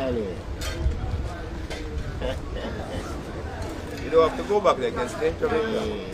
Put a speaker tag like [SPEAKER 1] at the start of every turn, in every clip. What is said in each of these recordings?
[SPEAKER 1] Anyway.
[SPEAKER 2] You don't have to go back there, you can stay in Jamaica.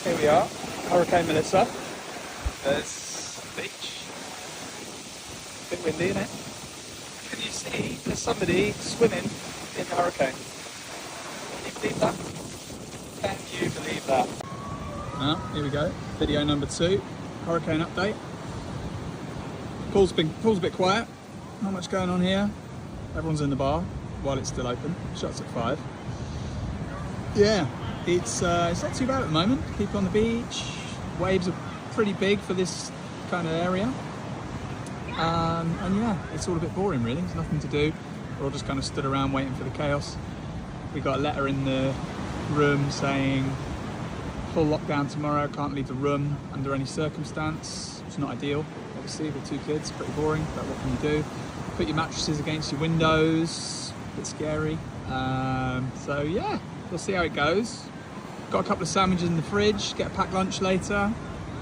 [SPEAKER 3] Here we are, Hurricane Melissa. There's the beach. A bit windy, isn't it? Can you see there's somebody swimming in the hurricane? Can you believe that? Can you believe that? Now, here we go. Video number 2, hurricane update. Pool's a bit quiet. Not much going on here. Everyone's in the bar while it's still open. Shuts at 5. Yeah. It's not too bad at the moment. People on the beach. Waves are pretty big for this kind of area. And yeah, it's all a bit boring really. There's nothing to do. We're all just kind of stood around waiting for the chaos. We got a letter in the room saying full lockdown tomorrow, can't leave the room under any circumstance. It's not ideal, obviously, with 2 kids, pretty boring, but what can you do? Put your mattresses against your windows, a bit scary. So yeah, we'll see how it goes. Got a couple of sandwiches in the fridge, get a packed lunch later,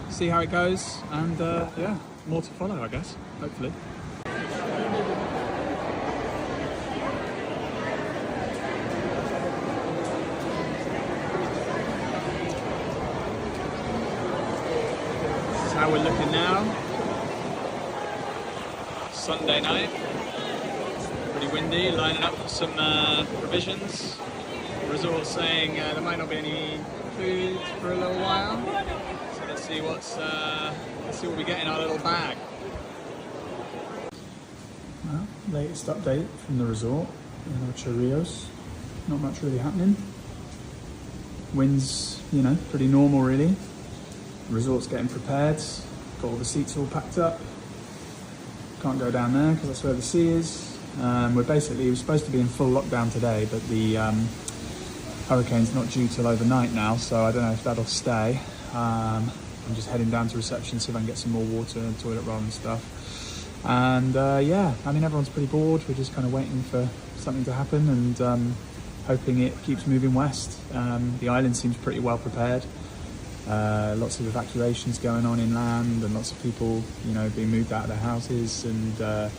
[SPEAKER 3] see how it goes, and yeah, more to follow, I guess, hopefully. This is how we're looking now. Sunday night, pretty windy, lining up for some provisions. Resort saying there might not be any food for a little while, so let's see what we get in our little bag. Well, latest update from the resort in Ocho, Rios. Not much really happening. Winds, you know, pretty normal really. The resort's getting prepared. Got all the seats all packed up. Can't go down there because that's where the sea is. We're supposed to be in full lockdown today, but the hurricane's not due till overnight now, so I don't know if that'll stay. I'm just heading down to reception, see if I can get some more water and toilet roll and stuff. And yeah, I mean, everyone's pretty bored. We're just kind of waiting for something to happen and hoping it keeps moving west. The island seems pretty well prepared. Lots of evacuations going on inland, and lots of people, you know, being moved out of their houses, and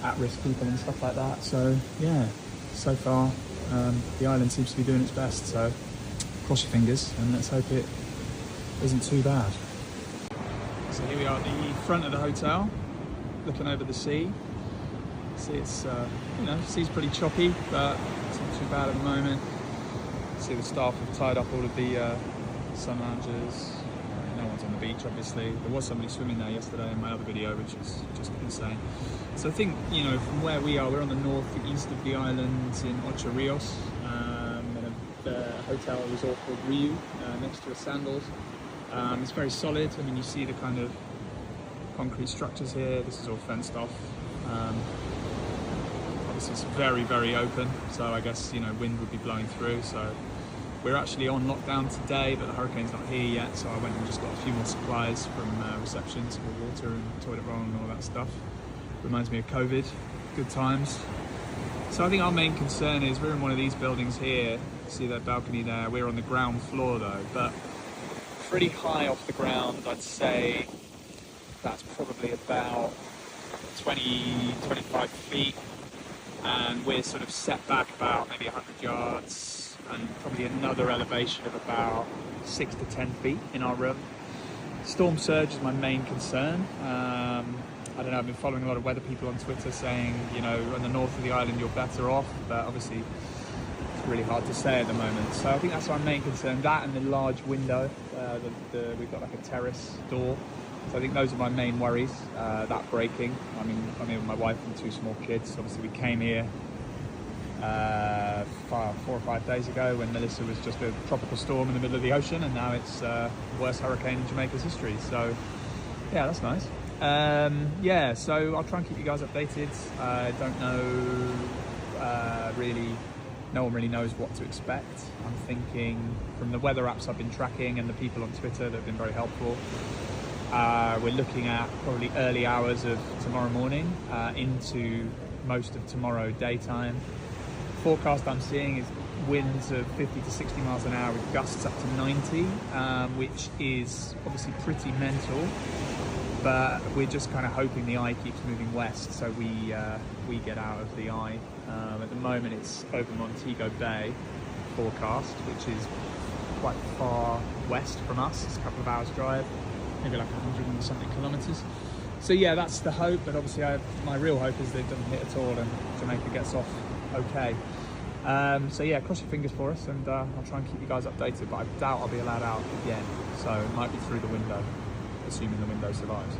[SPEAKER 3] at-risk people and stuff like that. So yeah, so far the island seems to be doing its best. So cross your fingers and let's hope it isn't too bad. So here we are at the front of the hotel, looking over the sea. See, it's you know, the sea's pretty choppy, but it's not too bad at the moment. See, the staff have tied up all of the sun loungers. No one's on the beach, obviously. There was somebody swimming there yesterday in my other video, which is just insane. So I think, you know, from where we are, we're on the northeast of the island in Ocho, Rios, in a hotel resort called Rios, next to a Sandals. It's very solid. I mean, you see the kind of concrete structures here. This is all fenced off. Obviously, it's very, very open. So I guess, you know, wind would be blowing through. So we're actually on lockdown today, but the hurricane's not here yet. So I went and just got a few more supplies from reception, some more water and toilet roll and all that stuff. Reminds me of COVID, good times. So I think our main concern is we're in one of these buildings here. See that balcony there? We're on the ground floor though, but pretty high off the ground. I'd say that's probably about 20-25 feet, and we're sort of set back about maybe 100 yards, and probably another elevation of about 6 to 10 feet in our room. Storm surge is my main concern. I don't know, I've been following a lot of weather people on Twitter saying, you know, on the north of the island you're better off, but obviously it's really hard to say at the moment. So I think that's our main concern, that and the large window. We've got like a terrace door. So I think those are my main worries, that breaking. I mean, with my wife and 2 small kids. Obviously we came here 4 or 5 days ago when Melissa was just a tropical storm in the middle of the ocean, and now it's the worst hurricane in Jamaica's history. So yeah, that's nice. Yeah, so I'll try and keep you guys updated. I don't know, really, no one really knows what to expect. I'm thinking from the weather apps I've been tracking and the people on Twitter that have been very helpful, we're looking at probably early hours of tomorrow morning into most of tomorrow daytime. Forecast I'm seeing is winds of 50 to 60 miles an hour with gusts up to 90, which is obviously pretty mental. But we're just kind of hoping the eye keeps moving west, so we get out of the eye. At the moment, it's over Montego Bay forecast, which is quite far west from us. It's a couple of hours drive, maybe like 100 and something kilometers. So yeah, that's the hope. But obviously, my real hope is that it doesn't hit at all and Jamaica gets off okay. So yeah, cross your fingers for us, and I'll try and keep you guys updated. But I doubt I'll be allowed out again, so it might be through the window, assuming the window survives.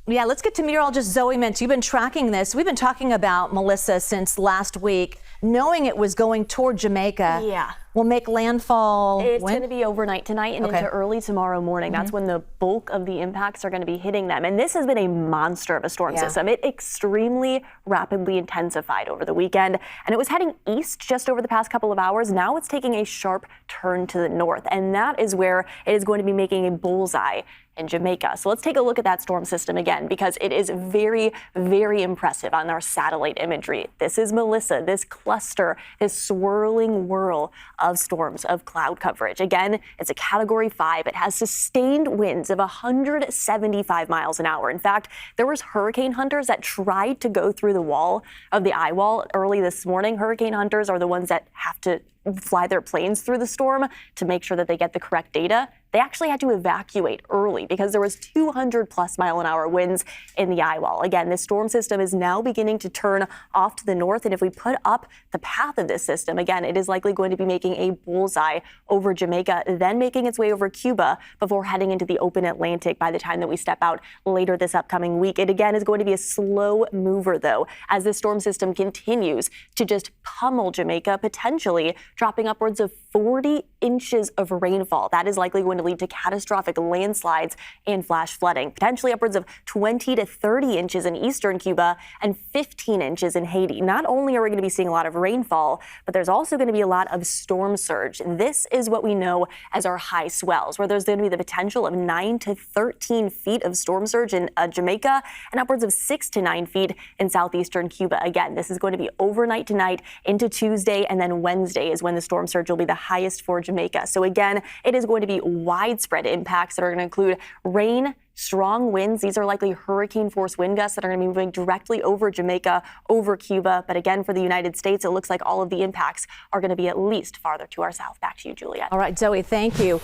[SPEAKER 1] Yeah, let's get to meteorologist Zoe Mintz. You've been tracking this. We've been talking about Melissa since last week, knowing it was going toward Jamaica.
[SPEAKER 4] Yeah.
[SPEAKER 1] Will make landfall.
[SPEAKER 4] It's going to be overnight tonight and
[SPEAKER 1] Okay.
[SPEAKER 4] into early tomorrow morning. That's when the bulk of the impacts are going to be hitting them. And this has been a monster of a storm system. It extremely rapidly intensified over the weekend, and it was heading east just over the past couple of hours. Now it's taking a sharp turn to the north, and that is where it is going to be making a bullseye in Jamaica. So let's take a look at that storm system again, because it is very, very impressive on our satellite imagery. This is Melissa, this cluster, this swirling whirl of storms, of cloud coverage. Again, it's a Category 5. It has sustained winds of 175 miles an hour. In fact, there was hurricane hunters that tried to go through the wall of the eye wall early this morning. Hurricane hunters are the ones that have to fly their planes through the storm to make sure that they get the correct data. They actually had to evacuate early because there was 200+ mile-an-hour winds in the eye wall. Again, this storm system is now beginning to turn off to the north, and if we put up the path of this system, again, it is likely going to be making a bullseye over Jamaica, then making its way over Cuba before heading into the open Atlantic by the time that we step out later this upcoming week. It again is going to be a slow mover, though, as this storm system continues to just pummel Jamaica, potentially dropping upwards of 40 inches of rainfall. That is likely going to lead to catastrophic landslides and flash flooding, potentially upwards of 20 to 30 inches in eastern Cuba and 15 inches in Haiti. Not only are we going to be seeing a lot of rainfall, but there's also going to be a lot of storm surge. This is what we know as our high swells, where there's going to be the potential of 9 to 13 feet of storm surge in Jamaica and upwards of 6 to 9 feet in southeastern Cuba. Again, this is going to be overnight tonight into Tuesday, and then Wednesday is when the storm surge will be the highest for Jamaica. So again, it is going to be widespread impacts that are going to include rain, strong winds. These are likely hurricane force wind gusts that are going to be moving directly over Jamaica, over Cuba. But again, for the United States, it looks like all of the impacts are going to be at least farther to our south. Back to you, Juliet.
[SPEAKER 1] All right, Zoe, thank you.